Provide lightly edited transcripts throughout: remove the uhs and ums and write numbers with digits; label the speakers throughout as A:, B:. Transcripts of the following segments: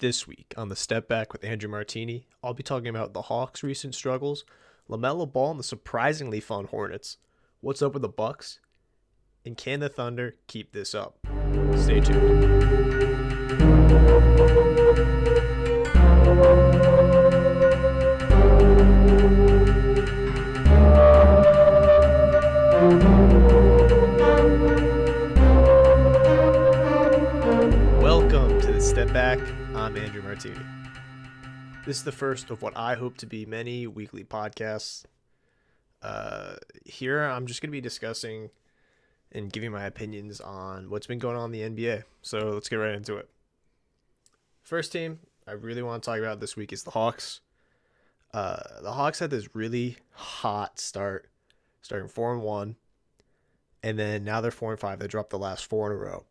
A: This week on the Stepback with Andrew Martini, I'll be talking about the Hawks' recent struggles, LaMelo Ball and the surprisingly fun Hornets, what's up with the Bucks, and can the Thunder keep this up? Stay tuned. Welcome to the Stepback. I'm Andrew Martini. This is the first of what I hope to be many weekly podcasts. Here I'm just going to be discussing and giving my opinions on what's been going on in the NBA. So let's get right into it. First team I really want to talk about this week is the Hawks. The Hawks had this really hot start, starting 4-1, and then now they're 4-5. They dropped the last four in a row.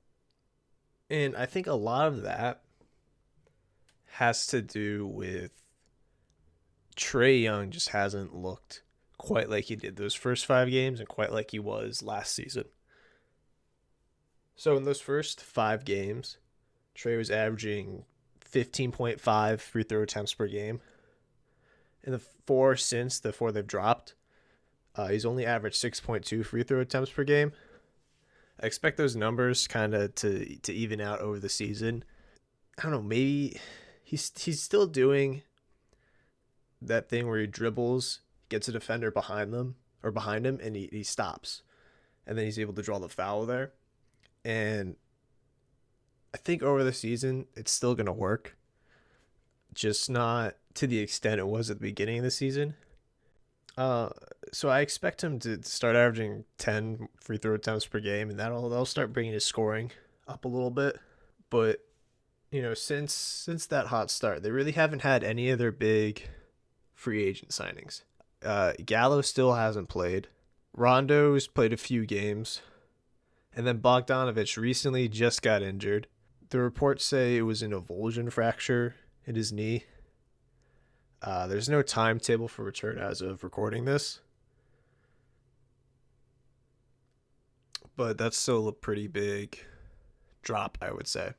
A: And I think a lot of that has to do with Trae Young just hasn't looked quite like he did those first 5 games and quite like he was last season. So in those first 5 games, Trae was averaging 15.5 free throw attempts per game. In the 4 since the 4 they've dropped, he's only averaged 6.2 free throw attempts per game. I expect those numbers kind of to even out over the season. I don't know, maybe he's still doing that thing where he dribbles, gets a defender behind him, and he stops. And then he's able to draw the foul there. And I think over the season, it's still going to work. Just not to the extent it was at the beginning of the season. So I expect him to start averaging 10 free throw attempts per game, and that'll start bringing his scoring up a little bit. But you know, since that hot start, they really haven't had any of their big free agent signings. Gallo still hasn't played. Rondo's played a few games, and then Bogdanovich recently just got injured. The reports say it was an avulsion fracture in his knee. There's no timetable for return as of recording this, but that's still a pretty big drop, I would say.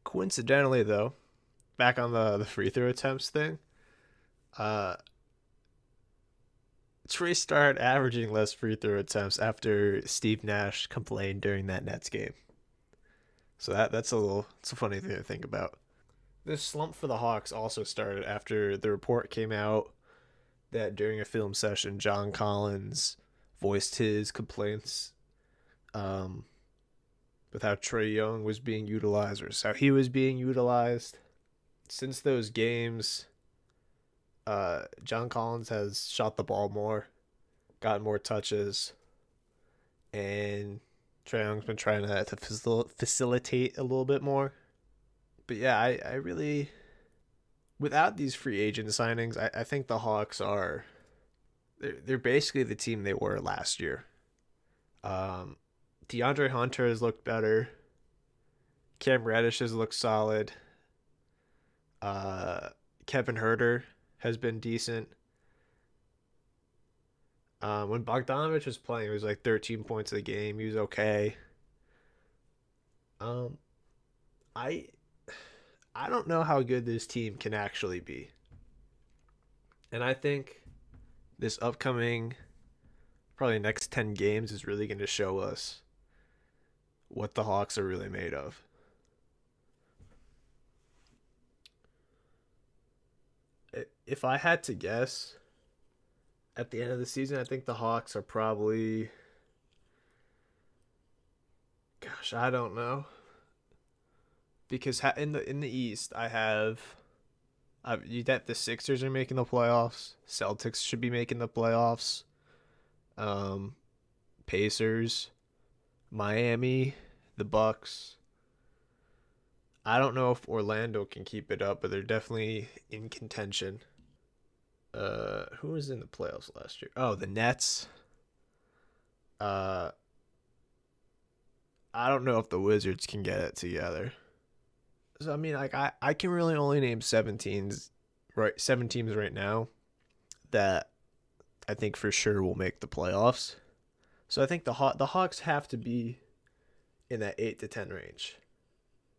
A: Coincidentally, though, back on the free throw attempts thing, Trae started averaging less free throw attempts after Steve Nash complained during that Nets game. So it's a funny thing to think about. This slump for the Hawks also started after the report came out that during a film session, John Collins voiced his complaints with how Trae Young was being utilized, or how he was being utilized. Since those games, John Collins has shot the ball more, gotten more touches, and Trae Young's been trying to facilitate a little bit more. But yeah, I really, without these free agent signings, I think the Hawks they're basically the team they were last year. DeAndre Hunter has looked better. Cam Reddish has looked solid. Kevin Huerter has been decent. When Bogdanovich was playing, it was like 13 points a game. He was okay. I don't know how good this team can actually be. And I think this upcoming, probably next 10 games is really going to show us what the Hawks are really made of. If I had to guess, at the end of the season, I think the Hawks are probably, I don't know. Because in the East, the Sixers are making the playoffs. Celtics should be making the playoffs. Pacers, Miami, the Bucks. I don't know if Orlando can keep it up, but they're definitely in contention. Who was in the playoffs last year? Oh, the Nets. I don't know if the Wizards can get it together. So I mean, like I can really only name 7 teams right now that I think for sure will make the playoffs. So I think the Hawks have to be in that 8 to 10 range,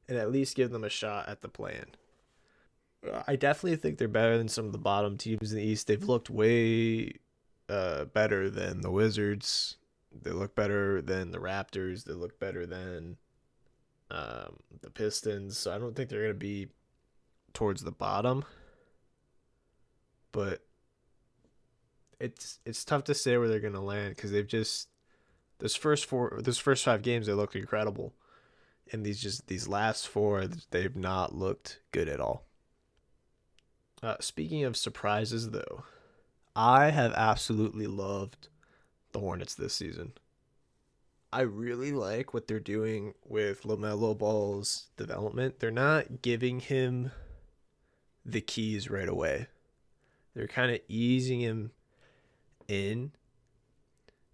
A: and at least give them a shot at the play-in. I definitely think they're better than some of the bottom teams in the East. They've looked way better than the Wizards. They look better than the Raptors. They look better than the Pistons. So I don't think they're going to be towards the bottom. But it's tough to say where they're going to land because they've just those first 5 games they looked incredible, and these last 4 they've not looked good at all. Speaking of surprises, though, I have absolutely loved the Hornets this season. I really like what they're doing with LaMelo Ball's development. They're not giving him the keys right away. They're kind of easing him in,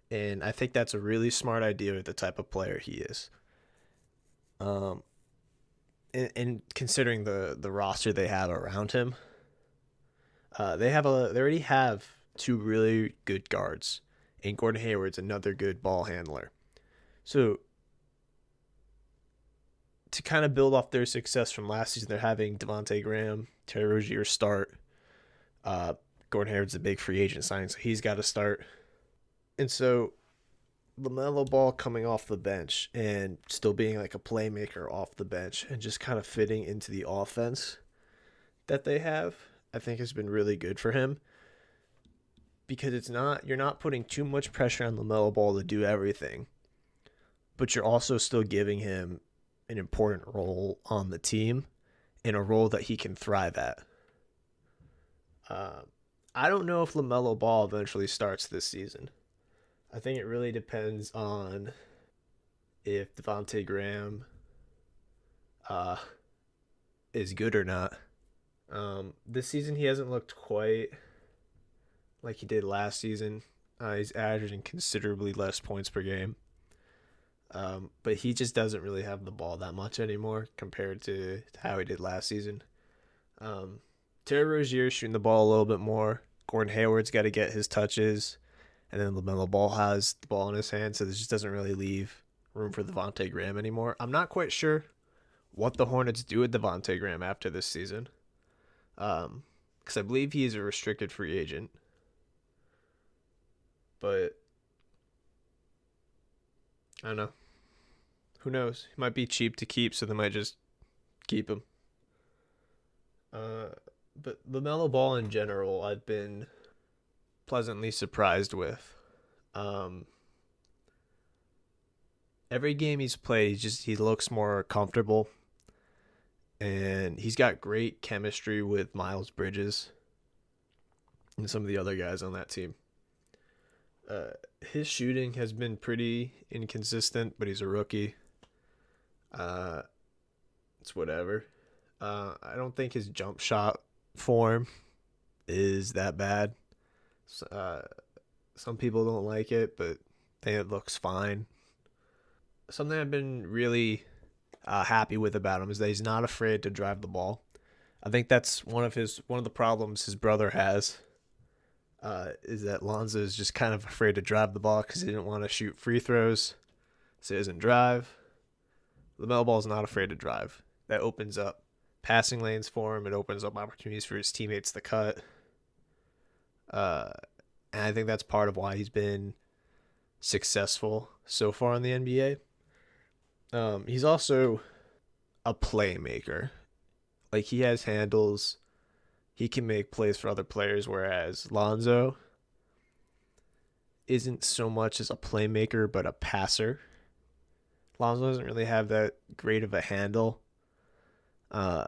A: and I think that's a really smart idea with the type of player he is. And considering the roster they have around him, they already have 2 really good guards, and Gordon Hayward's another good ball handler. So to kind of build off their success from last season, they're having Devontae Graham, Terry Rozier start. Gordon Hayward's a big free agent signing, so he's got to start. And so LaMelo Ball coming off the bench and still being like a playmaker off the bench and just kind of fitting into the offense that they have, I think has been really good for him. Because you're not putting too much pressure on LaMelo Ball to do everything, but you're also still giving him an important role on the team and a role that he can thrive at. I don't know if LaMelo Ball eventually starts this season. I think it really depends on if Devontae Graham is good or not. This season he hasn't looked quite like he did last season. He's averaging considerably less points per game. But he just doesn't really have the ball that much anymore compared to how he did last season. Terry Rozier shooting the ball a little bit more. Gordon Hayward's got to get his touches. And then LaMelo Ball has the ball in his hand, so this just doesn't really leave room for Devontae Graham anymore. I'm not quite sure what the Hornets do with Devontae Graham after this season. Because I believe he is a restricted free agent. But I don't know. Who knows? He might be cheap to keep, so they might just keep him. But LaMelo Ball in general, I've been pleasantly surprised with. Every game he's played, he looks more comfortable, and he's got great chemistry with Miles Bridges and some of the other guys on that team. His shooting has been pretty inconsistent, but he's a rookie. It's whatever. I don't think his jump shot form is that bad. Some people don't like it, but I think it looks fine. Something I've been really happy with about him is that he's not afraid to drive the ball. I think that's one of the problems his brother has. Is that Lonzo is just kind of afraid to drive the ball because he didn't want to shoot free throws, so he doesn't drive. LaMelo Ball is not afraid to drive. That opens up passing lanes for him. It opens up opportunities for his teammates to cut. And I think that's part of why he's been successful so far in the NBA. He's also a playmaker. Like, he has handles. He can make plays for other players, whereas Lonzo isn't so much as a playmaker, but a passer. Lonzo doesn't really have that great of a handle. But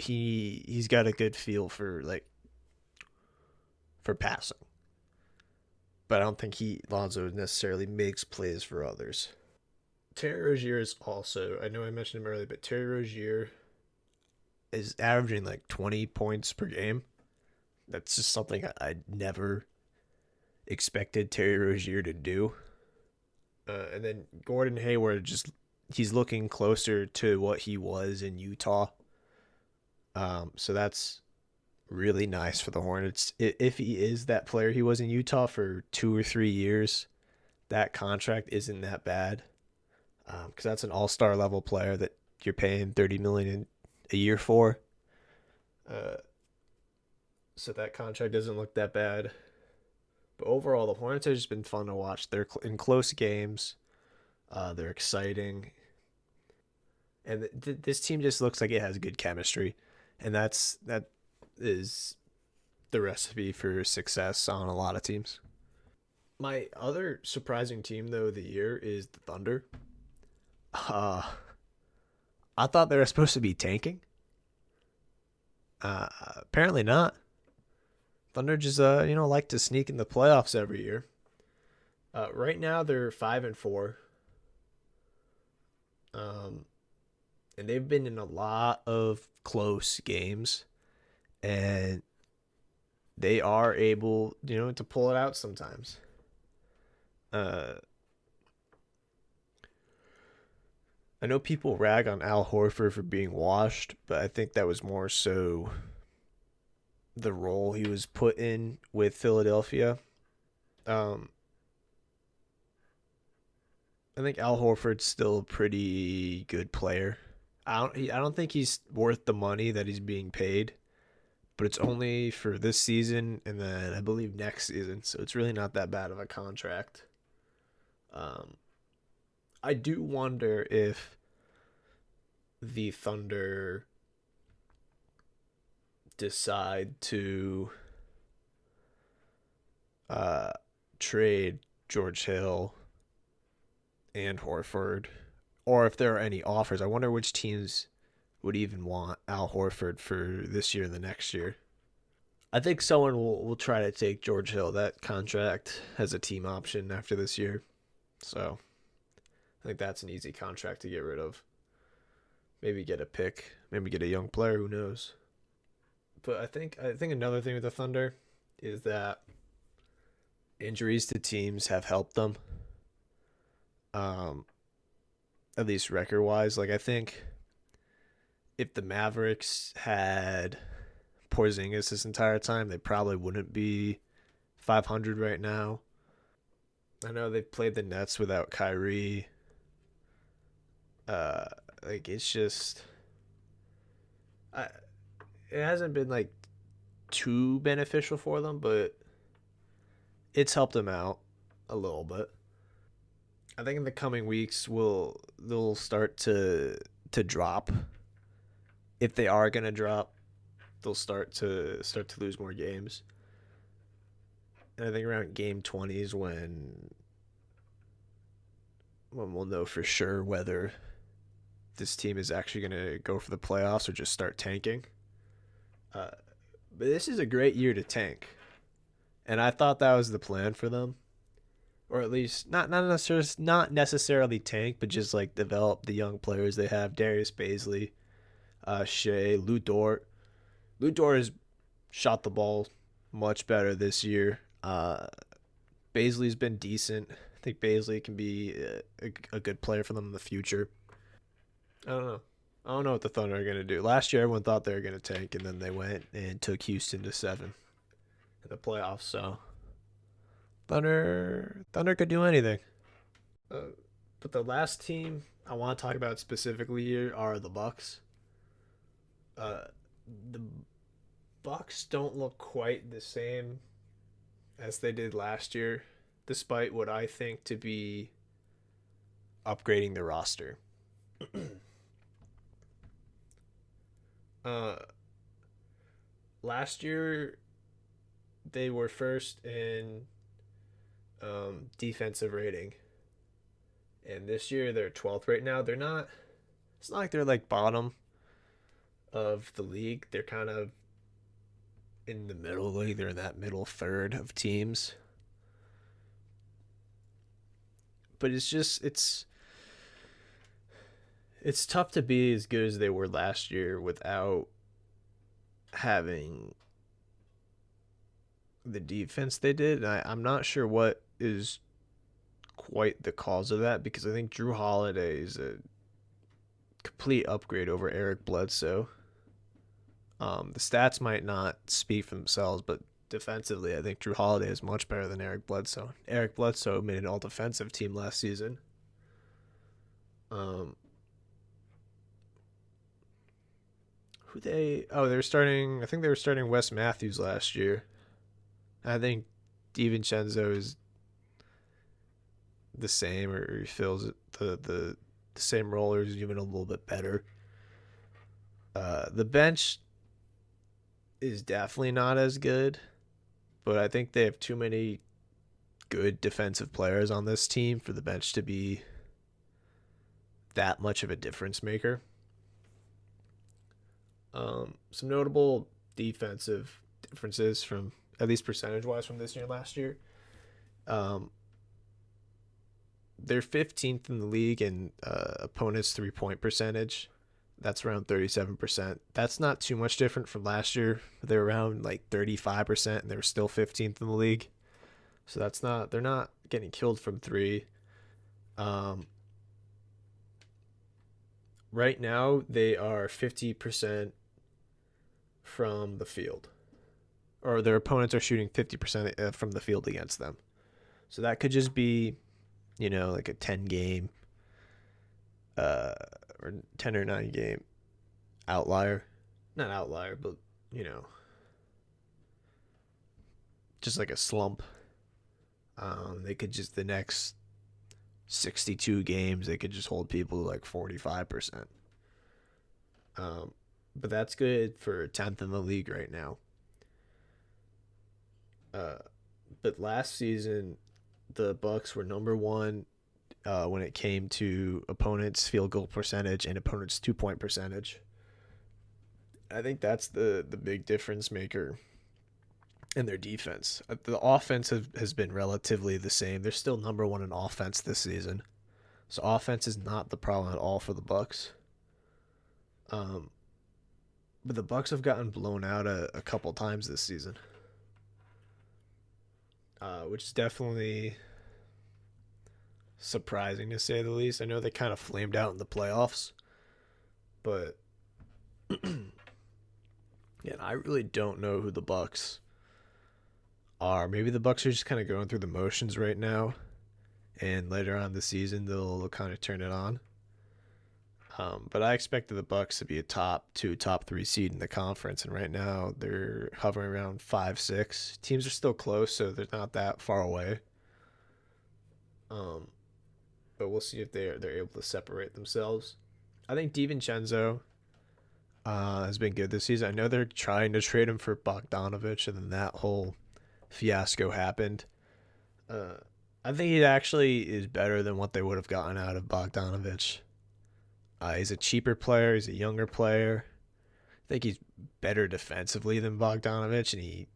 A: he's got a good feel for passing. But I don't think Lonzo necessarily makes plays for others. Terry Rozier is also, I know I mentioned him earlier, but Terry Rozier is averaging like 20 points per game. That's just something I never expected Terry Rozier to do. And then Gordon Hayward, he's looking closer to what he was in Utah. So that's really nice for the Hornets. If he is that player he was in Utah for 2 or 3 years, that contract isn't that bad. Because that's an all-star level player that you're paying $30 million a year for. Uh, so that contract doesn't look that bad. But overall, the Hornets have just been fun to watch. They're in close games. They're exciting, and this team just looks like it has good chemistry, and that is the recipe for success on a lot of teams. My other surprising team though of the year is the Thunder. Uh, I thought they were supposed to be tanking. Apparently not. Thunder just like to sneak in the playoffs every year. Right now they're 5-4. Um, and they've been in a lot of close games, and they are able, to pull it out sometimes. Uh, I know people rag on Al Horford for being washed, but I think that was more so the role he was put in with Philadelphia. Um, I think Al Horford's still a pretty good player. I don't think he's worth the money that he's being paid, but it's only for this season and then I believe next season, so it's really not that bad of a contract. Um, I do wonder if the Thunder decide to uh, trade George Hill and Horford, or if there are any offers. I wonder which teams would even want Al Horford for this year and the next year. I think someone will try to take George Hill. That contract has a team option after this year. So I think that's an easy contract to get rid of. Maybe get a pick. Maybe get a young player. Who knows? But I think another thing with the Thunder is that injuries to teams have helped them. Um, at least record wise. Like I think if the Mavericks had Porzingis this entire time, they probably wouldn't be 500 right now. I know they played the Nets without Kyrie. Uh, like it's just, I it hasn't been like too beneficial for them, but it's helped them out a little bit. I think in the coming weeks they'll start to drop. If they are gonna drop, they'll start to lose more games. And I think around game 20 is when we'll know for sure whether this team is actually gonna go for the playoffs or just start tanking. Uh, but this is a great year to tank, and I thought that was the plan for them, or at least not necessarily tank, but just like develop the young players they have. Darius Baisley, Shea, Lou Dort. Lou Dort has shot the ball much better this year. Baisley's been decent. I think Baisley can be a good player for them in the future. I don't know. I don't know what the Thunder are going to do. Last year, everyone thought they were going to tank, and then they went and took Houston to 7 in the playoffs. So Thunder could do anything. But the last team I want to talk about specifically here are the Bucks. Uh, the Bucks don't look quite the same as they did last year, despite what I think to be upgrading the roster. uh, Last year they were first in defensive rating, and this year they're 12th right now. They're not. It's not like they're like bottom of the league. They're kind of in the middle of the league. They're in that middle third of teams. But it's tough to be as good as they were last year without having the defense they did. And I'm not sure what is quite the cause of that, because I think Drew Holiday is a complete upgrade over Eric Bledsoe. The stats might not speak for themselves, but defensively, I think Drew Holiday is much better than Eric Bledsoe. Eric Bledsoe made an all-defensive team last season. Um, they're starting. I think they were starting Wes Matthews last year. I think DiVincenzo is the same, or he fills the same role, or is even a little bit better. The bench is definitely not as good, but I think they have too many good defensive players on this team for the bench to be that much of a difference maker. Some notable defensive differences from, at least percentage wise, from this year and last year. They're 15th in the league in opponents' 3-point percentage. That's around 37%. That's not too much different from last year. They're around like 35%, and they were still 15th in the league. So they're not getting killed from three. Right now, they are 50% from the field, or their opponents are shooting 50% from the field against them. So that could just be, like a 10 game, or 10 or 9 game outlier. Not outlier, but, just like a slump. They could just, the next 62 games, they could just hold people to like 45%. But that's good for 10th in the league right now. But last season, the Bucks were number one when it came to opponents' field goal percentage and opponents' 2-point percentage. I think that's the big difference maker in their defense. The offense has been relatively the same. They're still number one in offense this season. So offense is not the problem at all for the Bucks. But the Bucks have gotten blown out a couple times this season, which is definitely surprising to say the least. I know they kind of flamed out in the playoffs, but yeah, I really don't know who the Bucks are. Maybe the Bucks are just kind of going through the motions right now, and later on in the season they'll kind of turn it on. But I expected the Bucks to be a top 2, top 3 seed in the conference, and right now they're hovering around 5, 6. Teams are still close, so they're not that far away. But we'll see if they're able to separate themselves. I think DiVincenzo has been good this season. I know they're trying to trade him for Bogdanovich, and then that whole fiasco happened. I think he actually is better than what they would have gotten out of Bogdanovich. He's a cheaper player. He's a younger player. I think he's better defensively than Bogdanovich, and he's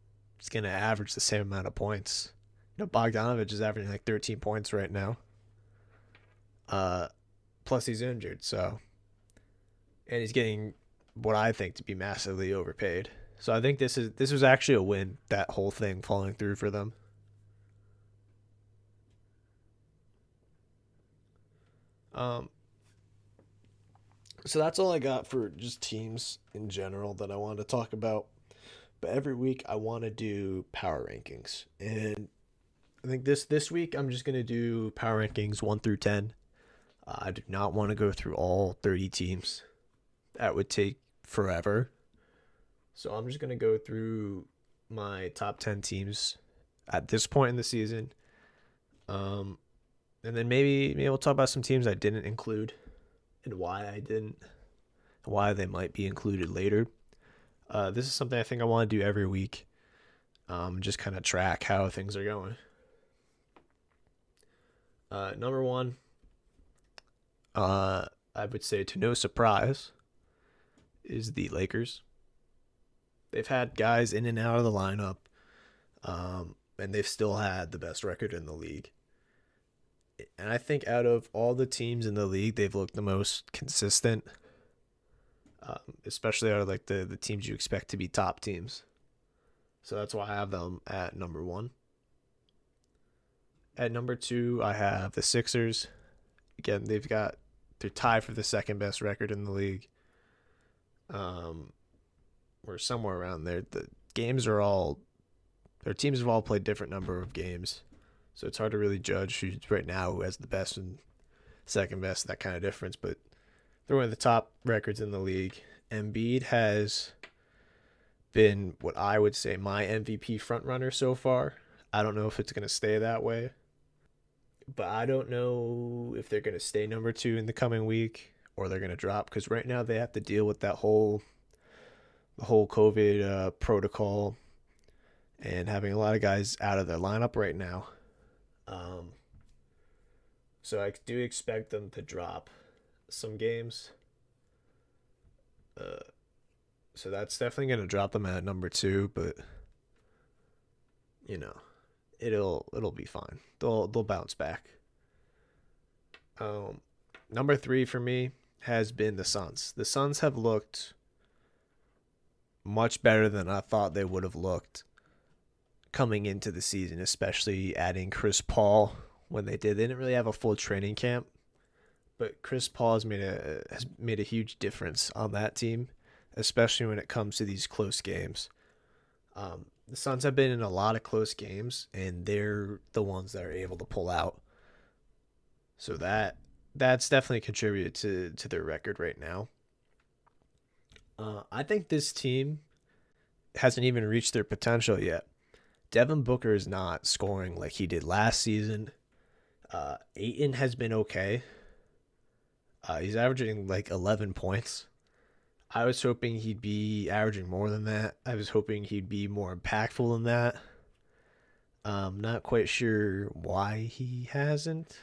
A: going to average the same amount of points. Bogdanovich is averaging like 13 points right now. Plus he's injured, so. And he's getting what I think to be massively overpaid. So I think this was actually a win, that whole thing falling through for them. So that's all I got for just teams in general that I wanted to talk about. But every week I want to do power rankings. And I think this week I'm just going to do power rankings 1 through 10. I do not want to go through all 30 teams. That would take forever. So I'm just going to go through my top 10 teams at this point in the season. And then maybe we'll talk about some teams I didn't include and why I didn't, why they might be included later. This is something I think I want to do every week. Just kind of track how things are going. Number one, I would say to no surprise, is the Lakers. They've had guys in and out of the lineup, and they've still had the best record in the league. And I think out of all the teams in the league, they've looked the most consistent, especially out of like the teams you expect to be top teams. So that's why I have them at number 1. At number 2, I have the Sixers. Again, they're tied for the second best record in the league. Or somewhere around there. Their teams have all played different number of games. So it's hard to really judge who right now who has the best and second best, that kind of difference. But they're one of the top records in the league. Embiid has been what I would say my MVP frontrunner so far. I don't know if it's going to stay that way, but I don't know if they're going to stay number two in the coming week or they're going to drop because right now they have to deal with the whole COVID protocol and having a lot of guys out of their lineup right now. Um, so I do expect them to drop some games. Uh, so that's definitely going to drop them at number two, but you know, it'll be fine. They'll bounce back. Um, Number three for me has been the Suns. The Suns have looked much better than I thought they would have looked coming into the season, especially adding Chris Paul when they did. They didn't really have a full training camp, but Chris Paul has made a huge difference on that team, especially when it comes to these close games. The Suns have been in a lot of close games, and they're the ones that are able to pull out. So that's definitely contributed to their record right now. I think this team hasn't even reached their potential yet. Devin Booker is not scoring like he did last season. Ayton has been okay. He's averaging like 11 points. I was hoping he'd be averaging more than that. I was hoping he'd be more impactful than that. Not quite sure why he hasn't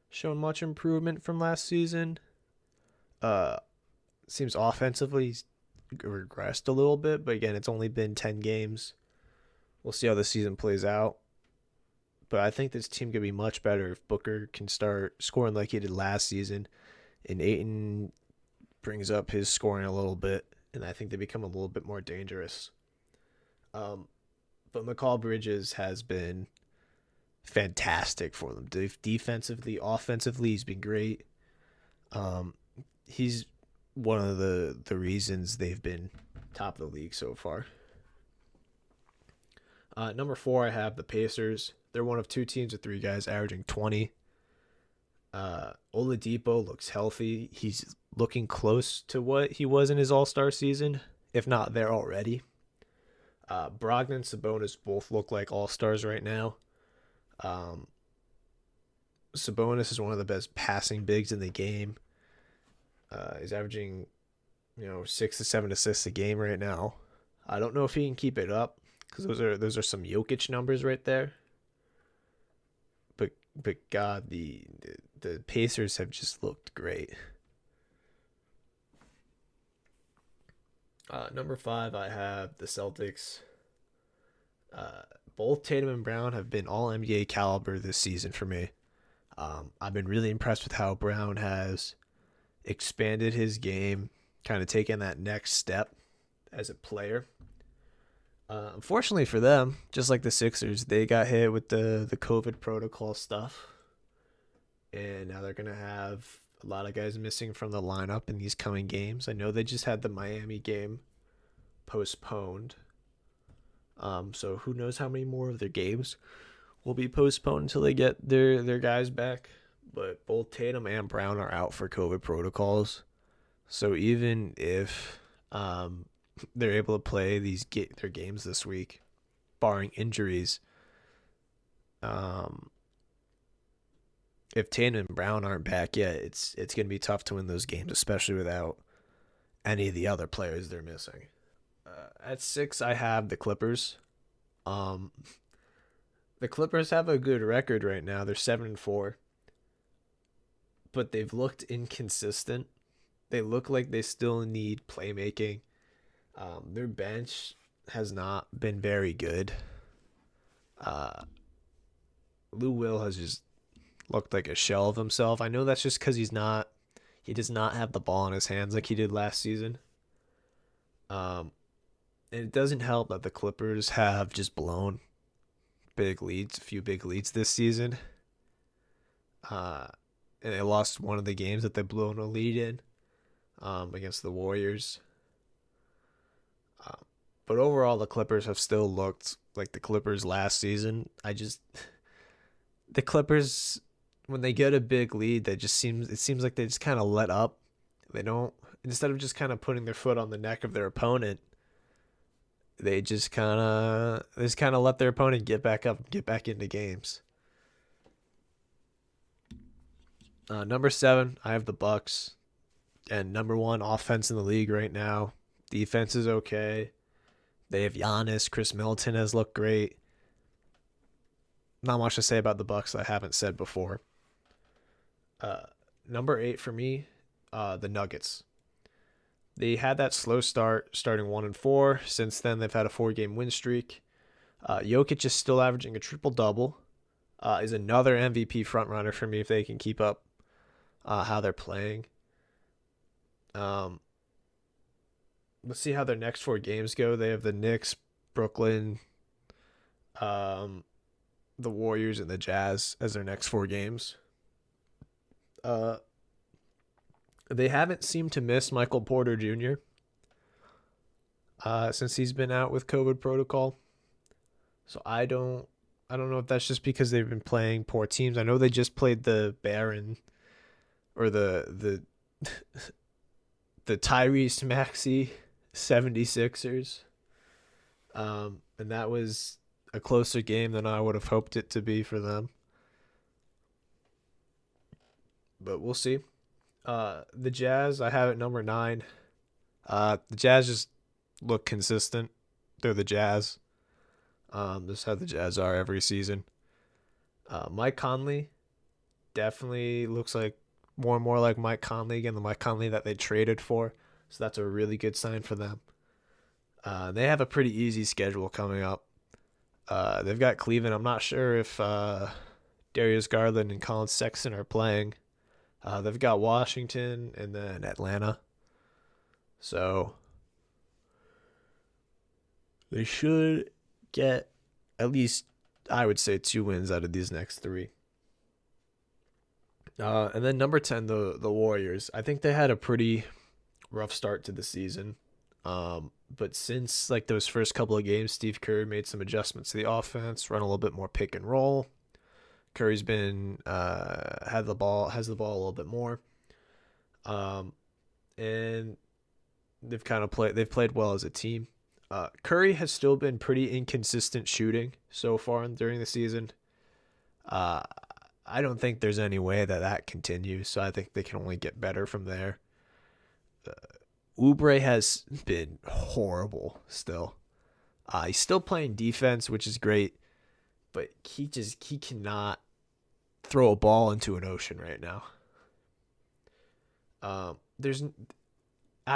A: shown much improvement from last season. Uh, Seems offensively he's regressed a little bit, but again, it's only been 10 games. We'll see how the season plays out. But I think this team could be much better if Booker can start scoring like he did last season, and Ayton brings up his scoring a little bit, and I think they become a little bit more dangerous. But McCall Bridges has been fantastic for them. Defensively, offensively, he's been great. He's one of the reasons they've been top of the league so far. Number four, I have the Pacers. They're one of two teams with three guys averaging 20. Oladipo looks healthy. He's looking close to what he was in his All-Star season, if not there already. Brogdon and Sabonis both look like All-Stars right now. Sabonis is one of the best passing bigs in the game. He's averaging, 6 to 7 assists a game right now. I don't know if he can keep it up because those are some Jokic numbers right there. But God, the Pacers have just looked great. Number five, I have the Celtics. Both Tatum and Brown have been all NBA caliber this season for me. I've been really impressed with how Brown has expanded his game, kind of taken that next step as a player. Unfortunately for them, just like the Sixers, they got hit with the COVID protocol stuff. And now they're going to have a lot of guys missing from the lineup in these coming games. I know they just had the Miami game postponed. So who knows how many more of their games will be postponed until they get their guys back. But both Tatum and Brown are out for COVID protocols. So even if they're able to play their games this week, barring injuries, if Tatum and Brown aren't back yet, it's going to be tough to win those games, especially without any of the other players they're missing. At 6, I have the Clippers. The Clippers have a good record right now. They're 7-4, but they've looked inconsistent. They look like they still need playmaking. Their bench has not been very good. Lou Will has just looked like a shell of himself. I know that's just because he does not have the ball in his hands like he did last season. And it doesn't help that the Clippers have just blown a few big leads this season. And they lost one of the games that they blew a lead in against the Warriors. But overall, the Clippers have still looked like the Clippers last season. The Clippers, when they get a big lead, it seems like they just kind of let up. They don't, instead of just kind of putting their foot on the neck of their opponent, they just kind of let their opponent get back up, and get back into games. Number 7, I have the Bucks, and number 1 offense in the league right now. Defense is okay. They have Giannis. Chris Middleton has looked great. Not much to say about the Bucks that I haven't said before. Number 8 for me, the Nuggets. They had that slow start, starting 1-4. Since then, they've had a 4-game win streak. Jokic is still averaging a triple-double. Is another MVP frontrunner for me if they can keep up how they're playing. Let's see how their next 4 games go. They have the Knicks, Brooklyn, the Warriors, and the Jazz as their next 4 games. They haven't seemed to miss Michael Porter Jr. Since he's been out with COVID protocol. So I don't know if that's just because they've been playing poor teams. I know they just played the Baron or the Tyrese Maxey 76ers. And that was a closer game than I would have hoped it to be for them. But we'll see. The Jazz, I have at number 9. The Jazz just look consistent. They're the Jazz. This is how the Jazz are every season. Mike Conley definitely looks like more and more like Mike Conley again, the Mike Conley that they traded for. So that's a really good sign for them. They have a pretty easy schedule coming up. They've got Cleveland. I'm not sure if Darius Garland and Colin Sexton are playing. They've got Washington and then Atlanta. So they should get at least, I would say, 2 wins out of these next 3. And then number 10, the Warriors. I think they had a pretty rough start to the season. But since like those first couple of games, Steve Kerr made some adjustments to the offense, run a little bit more pick and roll. Curry's been has the ball a little bit more. And they've played well as a team. Curry has still been pretty inconsistent shooting so far during the season. I don't think there's any way that continues, so I think they can only get better from there. Oubre has been horrible still. He's still playing defense, which is great, but he cannot throw a ball into an ocean right now. I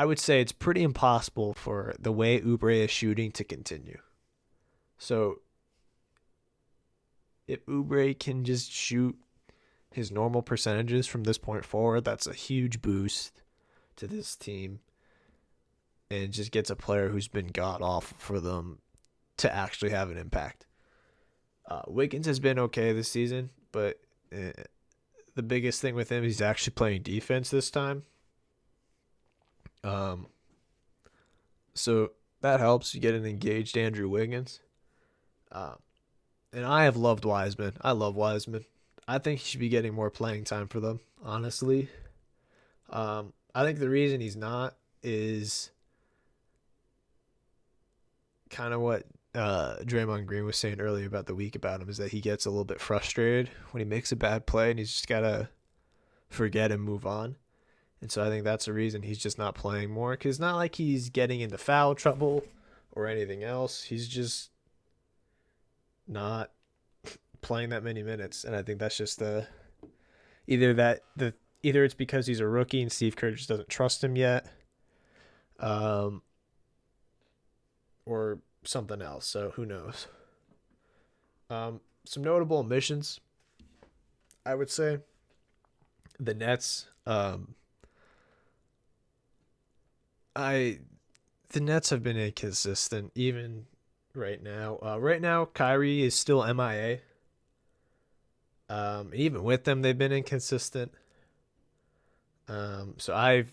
A: would say it's pretty impossible for the way Oubre is shooting to continue. So if Oubre can just shoot his normal percentages from this point forward, that's a huge boost to this team. And just gets a player who's been god awful for them to actually have an impact. Wiggins has been okay this season, but the biggest thing with him, he's actually playing defense this time. So that helps. You get an engaged Andrew Wiggins. And I have loved Wiseman. I love Wiseman. I think he should be getting more playing time for them, honestly. I think the reason he's not is kind of what Draymond Green was saying earlier about the week about him, is that he gets a little bit frustrated when he makes a bad play and he's just got to forget and move on. And so I think that's the reason he's just not playing more, because it's not like he's getting into foul trouble or anything else. He's just not playing that many minutes. And I think that's just either it's because he's a rookie and Steve Kerr just doesn't trust him yet, or something else. So who knows? Some notable omissions, I would say. The Nets. The Nets have been inconsistent even right now. Right now, Kyrie is still MIA. Even with them, they've been inconsistent. So I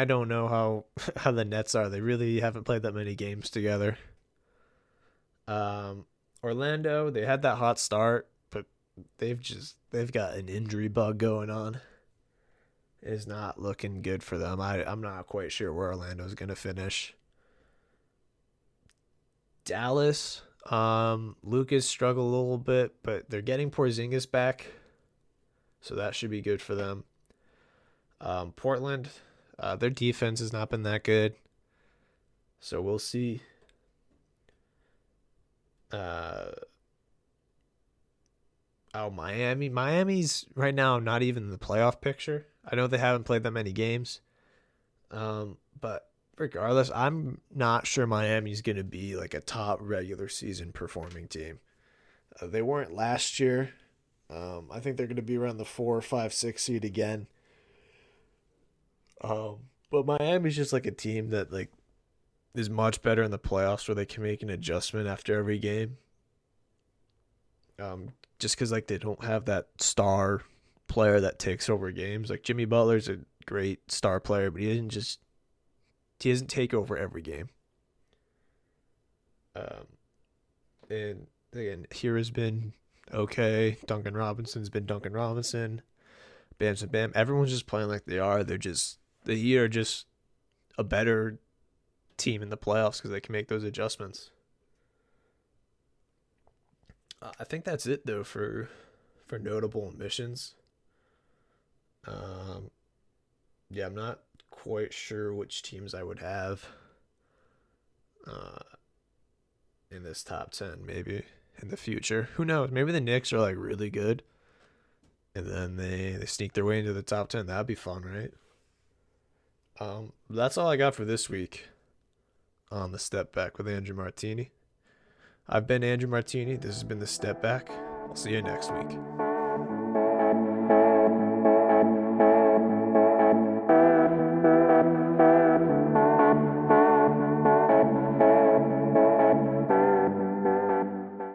A: don't know how the Nets are. They really haven't played that many games together. Orlando, they had that hot start, but they've got an injury bug going on. is not looking good for them. I'm not quite sure where Orlando's going to finish. Dallas, Lucas struggled a little bit, but they're getting Porzingis back, so that should be good for them. Portland, their defense has not been that good, so we'll see. Miami. Miami's right now not even in the playoff picture. I know they haven't played that many games. But regardless, I'm not sure Miami's going to be like a top regular season performing team. They weren't last year. I think they're going to be around the 4, 5, 6 seed again. But Miami's just like a team that like is much better in the playoffs where they can make an adjustment after every game. Just because like they don't have that star player that takes over games. Like Jimmy Butler's a great star player, but he doesn't take over every game. And again, here has been okay. Duncan Robinson's been Duncan Robinson. Bam's and Bam. Everyone's just playing like they are. They are just a better team in the playoffs because they can make those adjustments. I think that's it though for notable omissions. Yeah, I'm not quite sure which teams I would have uh, in this top 10. Maybe in the future, who knows? Maybe the Knicks are like really good, and then they sneak their way into the top 10. That'd be fun, right? That's all I got for this week on the Step Back with Andrew Martini. I've been Andrew Martini. This has been the Step Back. I'll see you next week.